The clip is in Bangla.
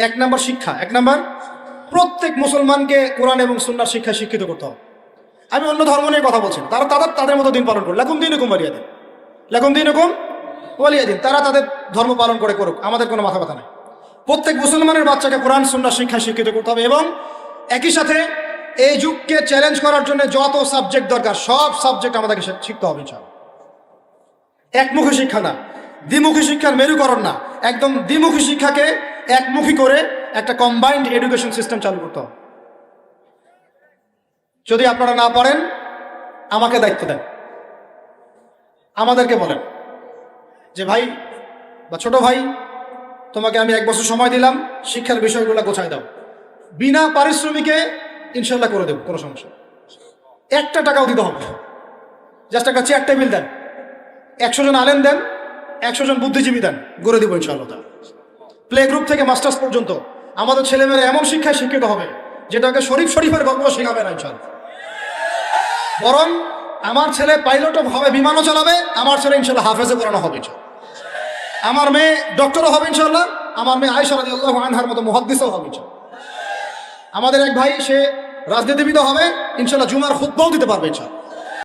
এক নম্বর শিক্ষা, এক নম্বর প্রত্যেক মুসলমানকে কোরআন এবং সুন্নাহর শিক্ষায় শিক্ষিত করতে হবে। আমি অন্য ধর্ম নিয়ে কথা বলছি, তারা তাদের মতো দিন পালন করে, লাকুম দীনুকুম ওয়ালিয়া দিন, লাকুম দীনুকুম ওয়ালিয়া দিন, তারা তাদের ধর্ম পালন করে করুক, আমাদের কোনো মাথা ব্যথা নাই। প্রত্যেক মুসলমানের বাচ্চাকে কোরআন সুন্নাহর শিক্ষায় শিক্ষিত করতে হবে এবং একই সাথে এই যুগকে চ্যালেঞ্জ করার জন্য যত সাবজেক্ট দরকার সব সাবজেক্ট আমাদেরকে শিখতে হবে ইনশাআল্লাহ। একমুখী শিক্ষা না, দ্বিমুখী শিক্ষার মেরুকরণ না, একদম দ্বিমুখী শিক্ষাকে একমুখী করে একটা কম্বাইন্ড এডুকেশন সিস্টেম চালু করতে হবে। যদি আপনারা না পারেন আমাকে দায়িত্ব দেন, আমাদেরকে বলেন যে ভাই বা ছোট ভাই, তোমাকে আমি 1 বছর সময় দিলাম, শিক্ষার বিষয়গুলো গোছায় দাও, বিনা পারিশ্রমিকে ইনশাল্লাহ করে দেব, কোনো সমস্যা, 1 টাকাও দিতে হবে। জাস্ট একটা চেয়ার টেবিল দেন, 100 জন আলেম দেন, 100 জন বুদ্ধিজীবী দেন, গড়ে দিব ইনশাআল্লাহ। প্লে গ্রুপ থেকে মাস্টার্স পর্যন্ত আমাদের ছেলেমেয়েরা এমন শিক্ষায় শিক্ষিত হবে যেটাকে শরীফের গল্প শেখাবে না ইনশাআল্লাহ। বরং আমার ছেলে পাইলটও হবে, বিমানও চালাবে, আমার ছেলে ইনশাআল্লাহ হাফেজে পড়ানো হবে ইনশাআল্লাহ, আমার মেয়ে ডক্টরও হবে ইনশাআল্লাহ, আমার মেয়ে আয়েশা রাদিয়াল্লাহু আনহার মতো মুহাদ্দিসও হবে ইনশাআল্লাহ। আমাদের এক ভাই সে রাজনীতিবিদও হবে ইনশাআল্লাহ, জুমার খুতবাও দিতে পারবে ইনশাআল্লাহ।